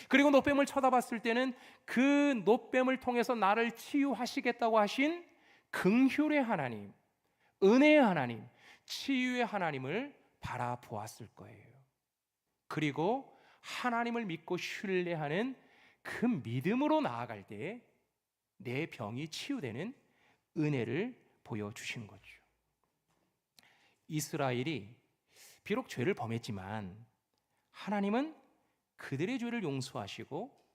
그리고 놋뱀을 쳐다봤을 때는 그 놋뱀을 통해서 나를 치유하시겠다고 하신 긍휼의 하나님, 은혜의 하나님, 치유의 하나님을 바라보았을 거예요. 그리고 하나님을 믿고 신뢰하는 그 믿음으로 나아갈 때 내 병이 치유되는 은혜를 보여주신 거죠. 이스라엘이 비록 죄를 범했지만 하나님은 그들의 죄를 용서하시고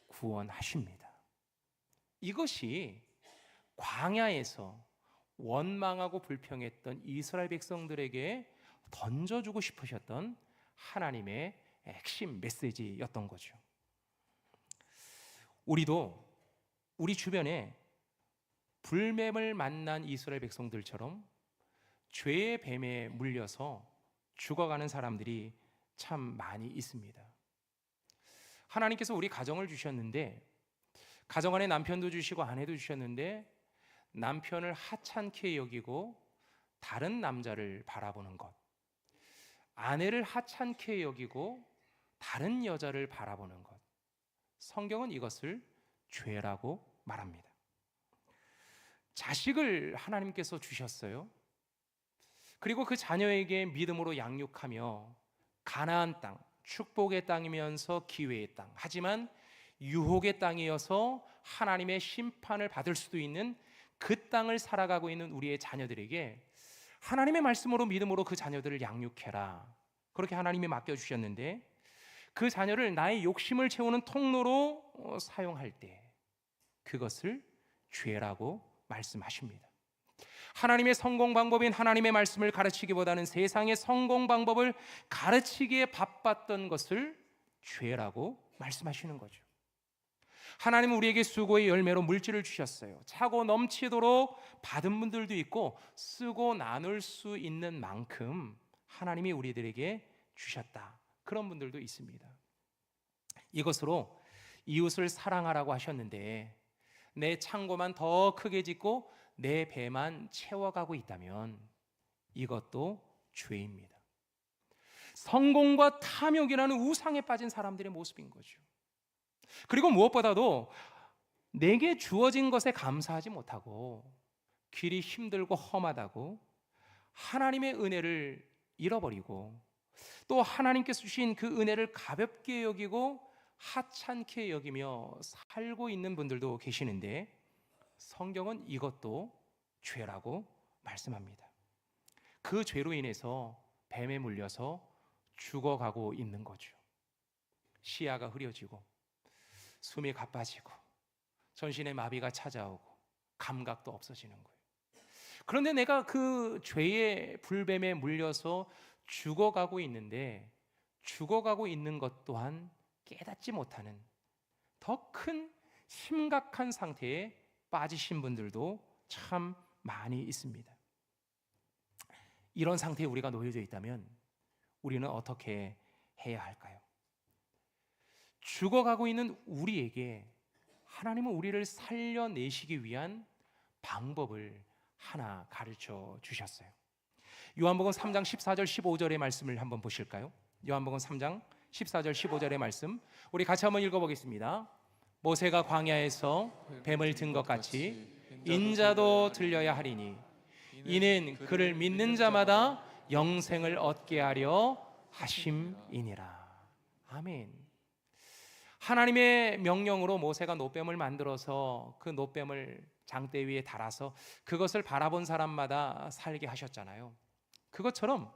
구원하십니다. 이것이 광야에서 원망하고 불평했던 이스라엘 백성들에게 던져주고 싶으셨던 하나님의 핵심 메시지였던 거죠. 우리도 우리 주변에 불뱀을 만난 이스라엘 백성들처럼 죄의 뱀에 물려서 죽어가는 사람들이 참 많이 있습니다. 하나님께서 우리 가정을 주셨는데, 가정 안에 남편도 주시고 아내도 주셨는데 남편을 하찮게 여기고 다른 남자를 바라보는 것, 아내를 하찮게 여기고 다른 여자를 바라보는 것, 성경은 이것을 죄라고 말합니다. 자식을 하나님께서 주셨어요. 그리고 그 자녀에게 믿음으로 양육하며 가나안 땅, 축복의 땅이면서 기회의 땅, 하지만 유혹의 땅이어서 하나님의 심판을 받을 수도 있는 그 땅을 살아가고 있는 우리의 자녀들에게 하나님의 말씀으로 믿음으로 그 자녀들을 양육해라. 그렇게 하나님이 맡겨주셨는데 그 자녀를 나의 욕심을 채우는 통로로 사용할 때 그것을 죄라고 말씀하십니다. 하나님의 성공 방법인 하나님의 말씀을 가르치기보다는 세상의 성공 방법을 가르치기에 바빴던 것을 죄라고 말씀하시는 거죠. 하나님은 우리에게 수고의 열매로 물질을 주셨어요. 차고 넘치도록 받은 분들도 있고 쓰고 나눌 수 있는 만큼 하나님이 우리들에게 주셨다. 그런 분들도 있습니다. 이것으로 이웃을 사랑하라고 하셨는데 내 창고만 더 크게 짓고 내 배만 채워가고 있다면 이것도 죄입니다. 성공과 탐욕이라는 우상에 빠진 사람들의 모습인 거죠. 그리고 무엇보다도 내게 주어진 것에 감사하지 못하고 길이 힘들고 험하다고 하나님의 은혜를 잃어버리고 또 하나님께서 주신 그 은혜를 가볍게 여기고 하찮게 여기며 살고 있는 분들도 계시는데 성경은 이것도 죄라고 말씀합니다. 그 죄로 인해서 뱀에 물려서 죽어가고 있는 거죠. 시야가 흐려지고 숨이 가빠지고 전신에 마비가 찾아오고 감각도 없어지는 거예요. 그런데 내가 그 죄의 불뱀에 물려서 죽어가고 있는데 죽어가고 있는 것 또한 깨닫지 못하는 더 큰 심각한 상태에 빠지신 분들도 참 많이 있습니다. 이런 상태에 우리가 놓여져 있다면 우리는 어떻게 해야 할까요? 죽어가고 있는 우리에게 하나님은 우리를 살려내시기 위한 방법을 하나 가르쳐 주셨어요. 요한복음 3장 14절 15절의 말씀을 한번 보실까요? 요한복음 3장 14절 15절의 말씀 우리 같이 한번 읽어보겠습니다. 모세가 광야에서 뱀을 든 것 같이 인자도 들려야 하리니 이는 그를 믿는 자마다 영생을 얻게 하려 하심이니라. 아멘. 하나님의 명령으로 모세가 놋뱀을 만들어서 그 놋뱀을 장대 위에 달아서 그것을 바라본 사람마다 살게 하셨잖아요. 그것처럼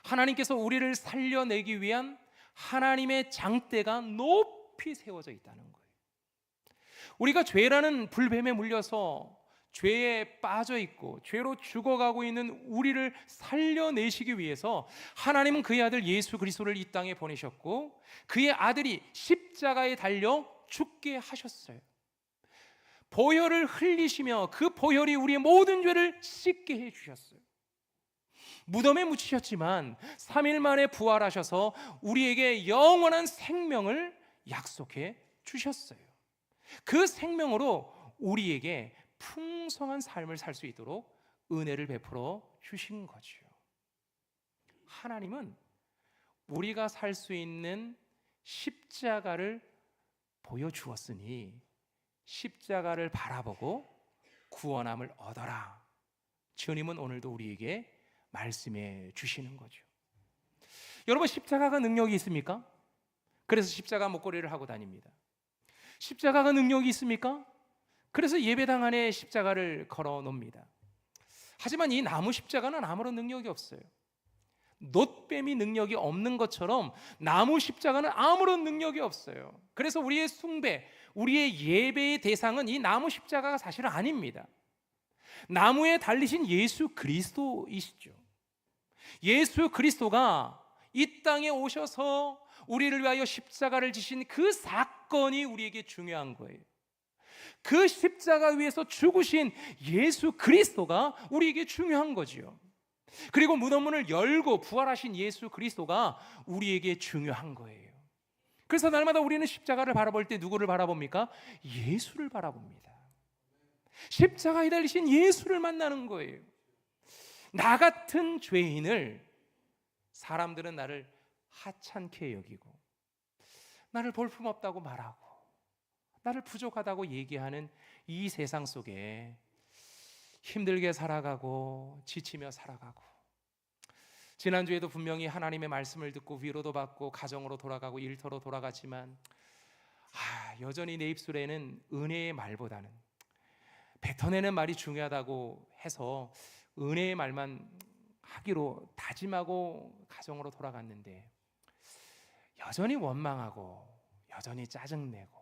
하나님께서 우리를 살려내기 위한 하나님의 장대가 높이 세워져 있다는 거예요. 우리가 죄라는 불뱀에 물려서 죄에 빠져 있고 죄로 죽어가고 있는 우리를 살려내시기 위해서 하나님은 그의 아들 예수 그리스도를 이 땅에 보내셨고 그의 아들이 십자가에 달려 죽게 하셨어요. 보혈을 흘리시며 그 보혈이 우리의 모든 죄를 씻게 해주셨어요. 무덤에 묻히셨지만 3일 만에 부활하셔서 우리에게 영원한 생명을 약속해 주셨어요. 그 생명으로 우리에게 풍성한 삶을 살 수 있도록 은혜를 베풀어 주신 거죠. 하나님은 우리가 살 수 있는 십자가를 보여주었으니 십자가를 바라보고 구원함을 얻어라. 주님은 오늘도 우리에게 말씀해 주시는 거죠. 여러분, 십자가가 능력이 있습니까? 그래서 십자가 목걸이를 하고 다닙니다. 십자가가 능력이 있습니까? 그래서 예배당 안에 십자가를 걸어 놓습니다. 하지만 이 나무 십자가는 아무런 능력이 없어요. 놋뱀이 능력이 없는 것처럼 나무 십자가는 아무런 능력이 없어요. 그래서 우리의 숭배, 우리의 예배의 대상은 이 나무 십자가가 사실은 아닙니다. 나무에 달리신 예수 그리스도이시죠. 예수 그리스도가 이 땅에 오셔서 우리를 위하여 십자가를 지신 그 사건이 우리에게 중요한 거예요. 그 십자가 위에서 죽으신 예수 그리스도가 우리에게 중요한 거지요. 그리고 무덤문을 열고 부활하신 예수 그리스도가 우리에게 중요한 거예요. 그래서 날마다 우리는 십자가를 바라볼 때 누구를 바라봅니까? 예수를 바라봅니다. 십자가에 달리신 예수를 만나는 거예요. 나 같은 죄인을 사람들은 나를 하찮게 여기고 나를 볼품없다고 말하고 나를 부족하다고 얘기하는 이 세상 속에 힘들게 살아가고 지치며 살아가고 지난주에도 분명히 하나님의 말씀을 듣고 위로도 받고 가정으로 돌아가고 일터로 돌아갔지만 여전히 내 입술에는 은혜의 말보다는 뱉어내는 말이 중요하다고 해서 은혜의 말만 하기로 다짐하고 가정으로 돌아갔는데 여전히 원망하고 여전히 짜증내고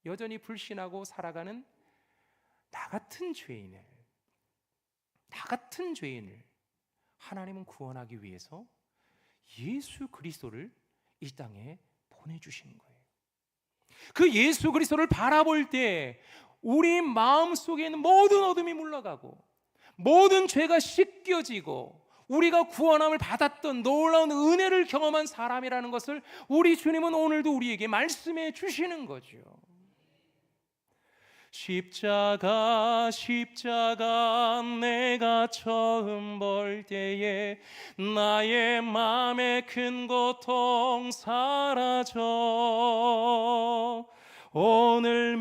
여전히 불신하고 살아가는 나 같은 죄인을 하나님은 구원하기 위해서 예수 그리스도를 이 땅에 보내주시는 거예요. 그 예수 그리스도를 바라볼 때 우리 마음속에 있는 모든 어둠이 물러가고 모든 죄가 씻겨지고 우리가 구원함을 받았던 놀라운 은혜를 경험한 사람이라는 것을 우리 주님은 오늘도 우리에게 말씀해 주시는 거죠. 십자가 내가 처음 볼 때에 나의 마음의 큰 고통 사라져 오늘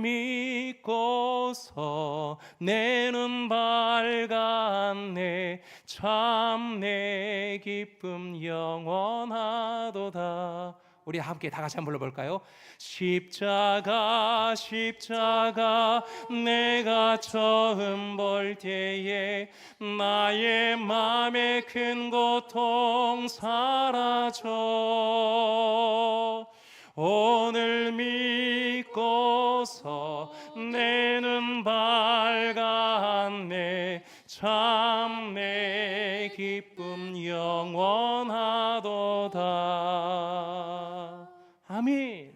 믿고서 내 눈 밝았네 참 내 기쁨 영원하도다. 우리 함께 다 같이 한번 불러볼까요? 십자가 내가 처음 볼 때에 나의 마음의 큰 고통 사라져 오늘 믿고서 내 눈 밝았네 참 내 기쁨 영원하도다. 아멘.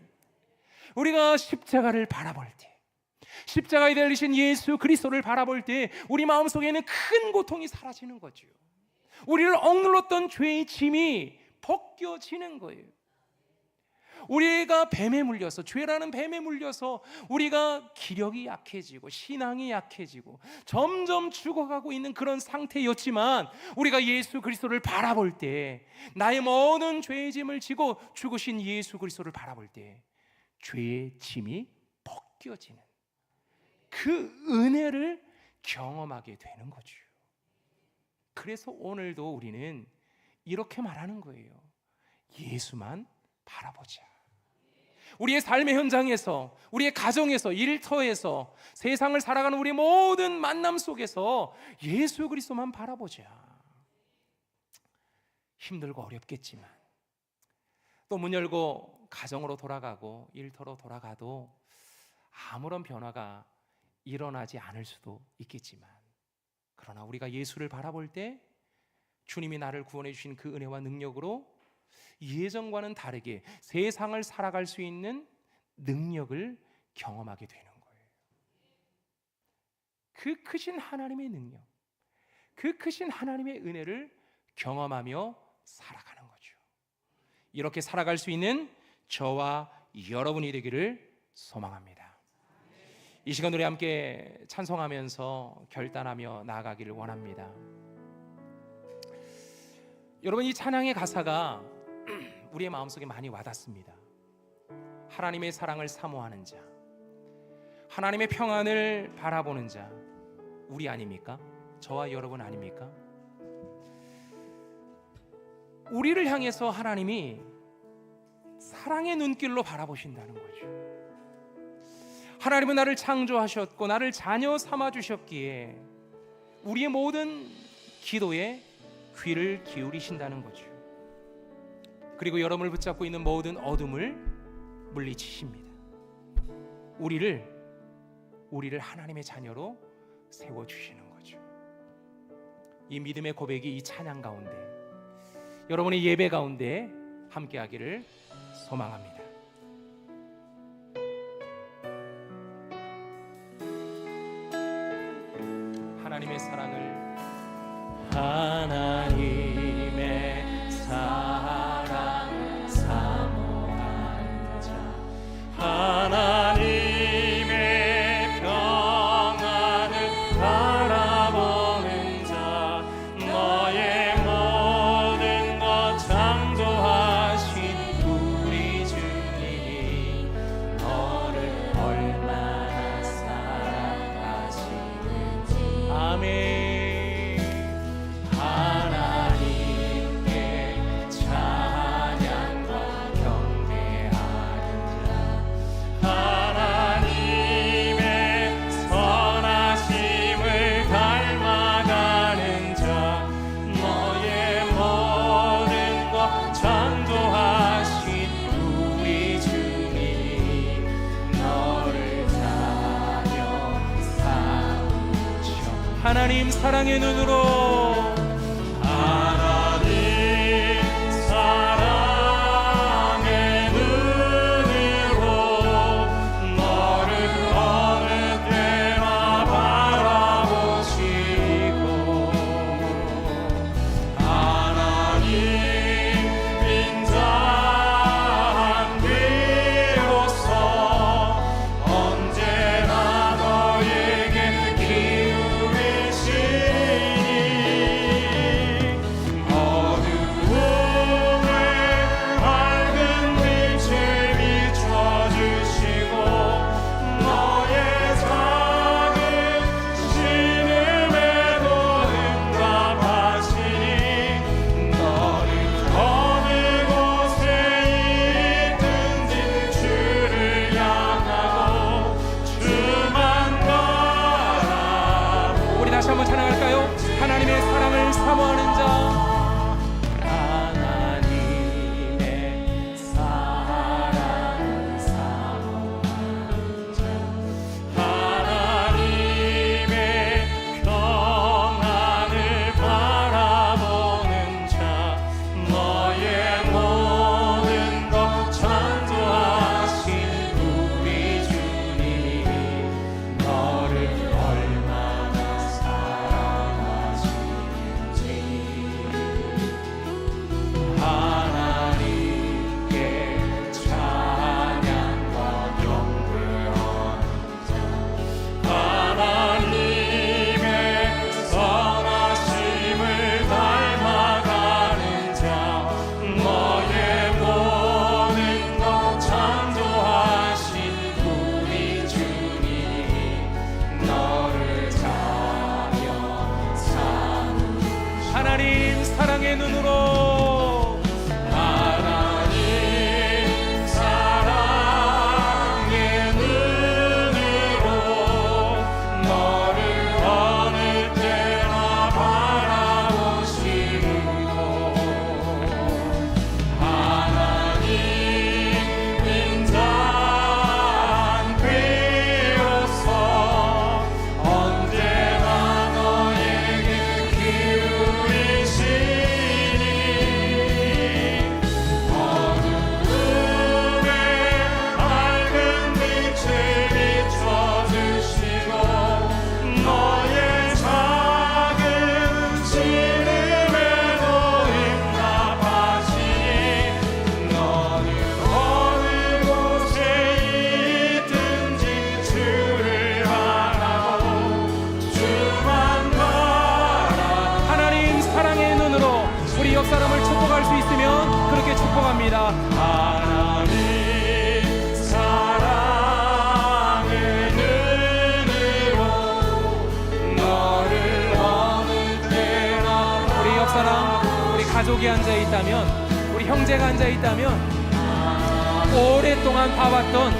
우리가 십자가를 바라볼 때 십자가에 달리신 예수 그리스도를 바라볼 때 우리 마음속에는 큰 고통이 사라지는 거죠. 우리를 억눌렀던 죄의 짐이 벗겨지는 거예요. 우리가 뱀에 물려서 죄라는 뱀에 물려서 우리가 기력이 약해지고 신앙이 약해지고 점점 죽어가고 있는 그런 상태였지만 우리가 예수 그리스도를 바라볼 때 나의 모든 죄의 짐을 지고 죽으신 예수 그리스도를 바라볼 때 죄의 짐이 벗겨지는 그 은혜를 경험하게 되는 거죠. 그래서 오늘도 우리는 이렇게 말하는 거예요. 예수만 바라보자. 우리의 삶의 현장에서, 우리의 가정에서, 일터에서, 세상을 살아가는 우리의 모든 만남 속에서 예수 그리스도만 바라보자. 힘들고 어렵겠지만 또 문 열고 가정으로 돌아가고 일터로 돌아가도 아무런 변화가 일어나지 않을 수도 있겠지만 그러나 우리가 예수를 바라볼 때 주님이 나를 구원해 주신 그 은혜와 능력으로 예전과는 다르게 세상을 살아갈 수 있는 능력을 경험하게 되는 거예요. 그 크신 하나님의 능력, 그 크신 하나님의 은혜를 경험하며 살아가는 거죠. 이렇게 살아갈 수 있는 저와 여러분이 되기를 소망합니다. 이 시간 우리 함께 찬송하면서 결단하며 나아가기를 원합니다. 여러분, 이 찬양의 가사가 우리의 마음속에 많이 와닿습니다. 하나님의 사랑을 사모하는 자, 하나님의 평안을 바라보는 자, 우리 아닙니까? 저와 여러분 아닙니까? 우리를 향해서 하나님이 사랑의 눈길로 바라보신다는 거죠. 하나님은 나를 창조하셨고 나를 자녀 삼아 주셨기에 우리의 모든 기도에 귀를 기울이신다는 거죠. 그리고 여러분을 붙잡고 있는 모든 어둠을 물리치십니다. 우리를 하나님의 자녀로 세워주시는 거죠. 이 믿음의 고백이 이 찬양 가운데, 여러분의 예배 가운데 함께하기를 소망합니다. 하나님의 사랑을, 하나님의 사랑 사모하는 자, 하나님의 평안을 바라보는 자, 너의 모든 것 창조하신 우리 주님이 너를 얼마나 사랑하시는지. 아멘. 하나님의 하나님 사랑의 눈으로 하나님 사랑의 눈으로 너를 어느 때나 바라보시고 하나님 인자한 비로소 언제나 너에게 기울이시니 어두움에 밝은 빛을 비춰주시고 너의 작은 신음에도 응답하시니 너는 어느 곳에 있든지 주를 향하고 주만 바라보고 우리 다시 한번 찬양할까요? 하나님의 사랑을 사모하는 자 하나님의 사랑을 사모하는 자 하나님의 평안을 바라보는 자 너의 모든 것 창조하신 우리 주님이 너를 얼마나 사랑하시는지 하나님께 찬양과 경배하는 자 하나님의 선하심을 닮아가는 자 너의 모든 것 창조하신 우리 주님이 너를 자녀 삼으시고 하나님 사랑의 눈으로 하나님 사랑의 눈으로 너를 어느 때나 바라보시고 하나님 인자한 비로소 언제나 너에게 기울이시니 어두움에 밝은 빛을 비춰주시고 너의 작은 신음에도 응답하시니 너는 어느 곳에 있든지 주를 바라고 주만 바라 하나님 사랑의 눈으로 우리 옆 사람을 축복할 수 있으면 그렇게 축복합니다. 하나님 사랑의 눈으로 너를 어느 때나 우리 옆 사람, 우리 가족이 앉아 있다면, 우리 형제가 앉아 있다면, 오랫동안 봐왔던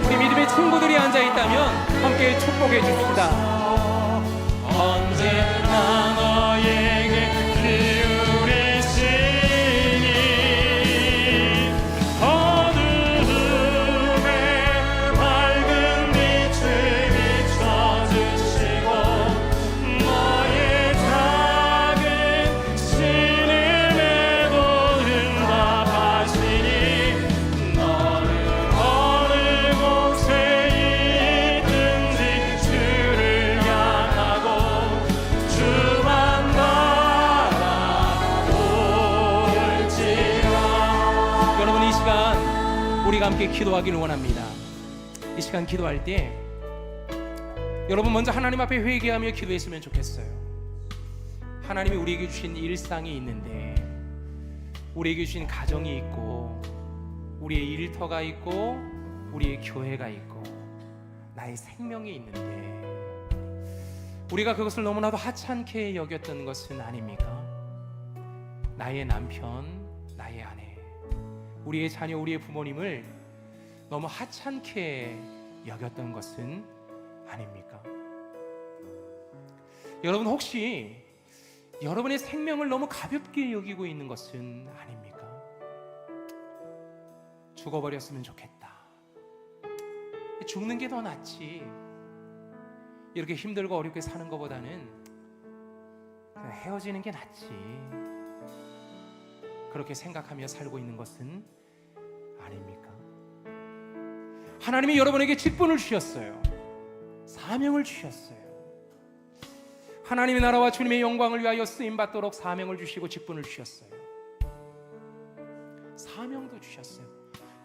우리 믿음의 친구들이 앉아 있다면 함께 축복해 줍시다. 언제나 너에게 기울이시니 어두움에 밝은 빛을 비춰주시고 너의 작은 신음에도 응답하시니 너는 어느 곳에 있든지 주를 향하고 주만 바라볼지라. 여러분 이 시간 우리가 함께 기도하기를 원합니다. 이 시간 기도할 때 여러분 먼저 하나님 앞에 회개하며 기도했으면 좋겠어요. 하나님이 우리에게 주신 일상이 있는데 우리에게 주신 가정이 있고 우리의 일터가 있고 우리의 교회가 있고 나의 생명이 있는데 우리가 그것을 너무나도 하찮게 여겼던 것은 아닙니까? 나의 남편, 나의 아내, 우리의 자녀, 우리의 부모님을 너무 하찮게 여겼던 것은 아닙니까? 여러분 혹시 여러분의 생명을 너무 가볍게 여기고 있는 것은 아닙니까? 죽어버렸으면 좋겠다. 죽는 게 더 낫지. 이렇게 힘들고 어렵게 사는 것보다는 그냥 헤어지는 게 낫지, 그렇게 생각하며 살고 있는 것은 아닙니까? 하나님이 여러분에게 직분을 주셨어요. 사명을 주셨어요. 하나님의 나라와 주님의 영광을 위하여 쓰임받도록 사명을 주시고 직분을 주셨어요. 사명도 주셨어요.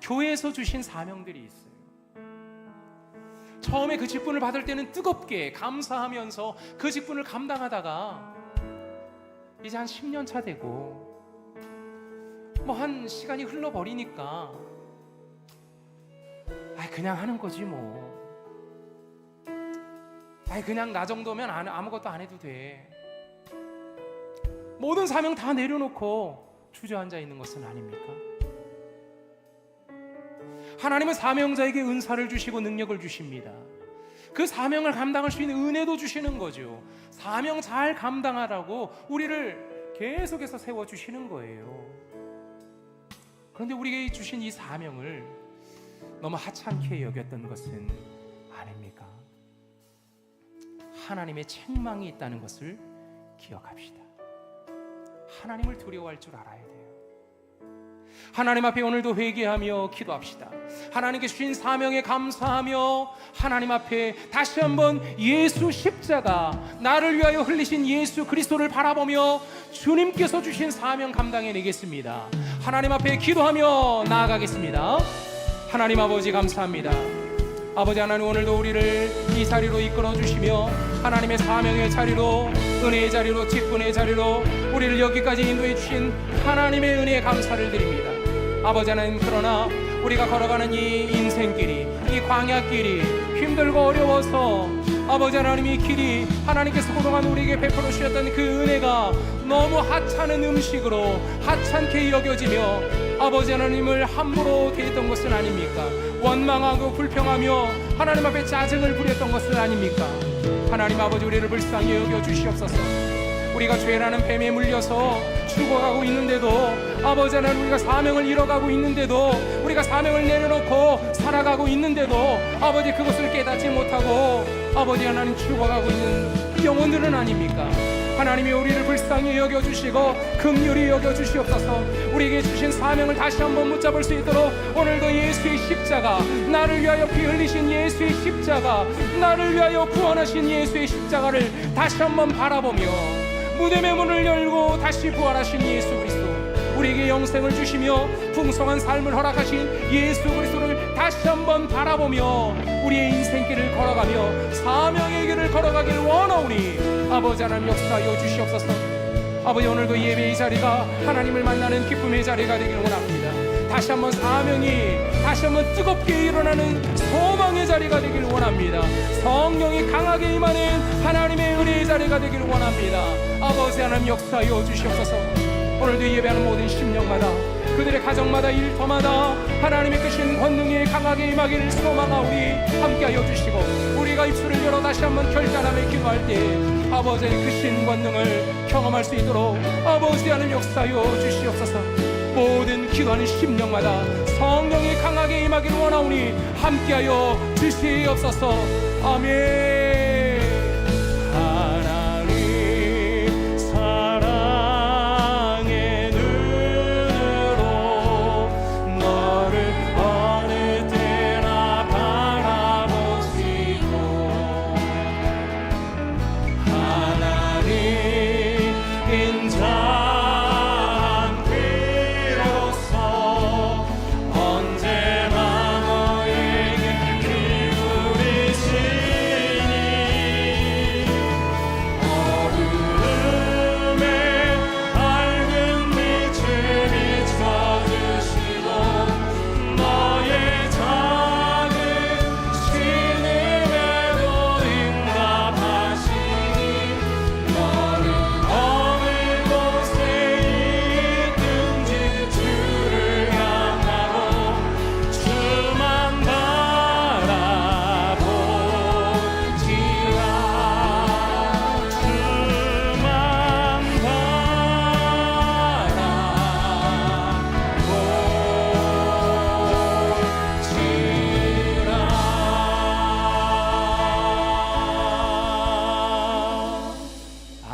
교회에서 주신 사명들이 있어요. 처음에 그 직분을 받을 때는 뜨겁게 감사하면서 그 직분을 감당하다가 이제 한 10년 차 되고 뭐 한 시간이 흘러버리니까 그냥 하는 거지 뭐, 그냥 나 정도면 아무것도 안 해도 돼, 모든 사명 다 내려놓고 주저앉아 있는 것은 아닙니까? 하나님은 사명자에게 은사를 주시고 능력을 주십니다. 그 사명을 감당할 수 있는 은혜도 주시는 거죠. 사명 잘 감당하라고 우리를 계속해서 세워주시는 거예요. 그런데 우리에게 주신 이 사명을 너무 하찮게 여겼던 것은 아닙니까? 하나님의 책망이 있다는 것을 기억합시다. 하나님을 두려워할 줄 알아야 돼요. 하나님 앞에 오늘도 회개하며 기도합시다. 하나님께 주신 사명에 감사하며 하나님 앞에 다시 한번 예수 십자가, 나를 위하여 흘리신 예수 그리스도를 바라보며 주님께서 주신 사명 감당해내겠습니다. 하나님 앞에 기도하며 나아가겠습니다. 하나님 아버지 감사합니다. 아버지 하나님, 오늘도 우리를 이 자리로 이끌어 주시며 하나님의 사명의 자리로, 은혜의 자리로, 직분의 자리로 우리를 여기까지 인도해 주신 하나님의 은혜에 감사를 드립니다. 아버지 하나님, 그러나 우리가 걸어가는 이 인생길이, 이 광야길이 힘들고 어려워서 아버지 하나님, 이 길이 하나님께서 그동안 우리에게 베풀어 주셨던 그 은혜가 너무 하찮은 음식으로 하찮게 여겨지며 아버지 하나님을 함부로 대했던 것은 아닙니까? 원망하고 불평하며 하나님 앞에 짜증을 부렸던 것은 아닙니까? 하나님 아버지, 우리를 불쌍히 여겨 주시옵소서. 우리가 죄라는 뱀에 물려서 죽어가고 있는데도, 아버지 하나님, 우리가 사명을 잃어가고 있는데도, 우리가 사명을 내려놓고 살아가고 있는데도 아버지 그것을 깨닫지 못하고 아버지 하나님 죽어가고 있는 영혼들은 아닙니까? 하나님이 우리를 불쌍히 여겨주시고 긍휼히 여겨주시옵소서. 우리에게 주신 사명을 다시 한번 붙잡을 수 있도록 오늘도 예수의 십자가, 나를 위하여 피 흘리신 예수의 십자가, 나를 위하여 구원하신 예수의 십자가를 다시 한번 바라보며 무덤의 문을 열고 다시 부활하신 예수 그리스도, 우리에게 영생을 주시며 풍성한 삶을 허락하신 예수 그리스도를 다시 한번 바라보며 우리의 인생길을 걸어가며 사명의 길을 걸어가길 원하오니 아버지 하나님 역사하여 주시옵소서. 아버지, 오늘도 예배의 자리가 하나님을 만나는 기쁨의 자리가 되길 원합니다. 다시 한번 사명이 다시 한번 뜨겁게 일어나는 소망의 자리가 되길 원합니다. 성령이 강하게 임하는 하나님의 은혜의 자리가 되길 원합니다. 아버지 하나님 역사하여 주시옵소서. 오늘도 예배하는 모든 심령마다, 그들의 가정마다, 일터마다 하나님의 크신 권능이 강하게 임하기를 소망하오니 함께하여 주시고, 우리가 입술을 열어 다시 한번 결단하며 기도할 때 아버지의 크신 권능을 경험할 수 있도록 아버지 하나님 역사하여 주시옵소서. 모든 기도하는 심령마다 성령이 강하게 임하기를 원하오니 함께하여 주시옵소서. 아멘.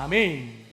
아멘.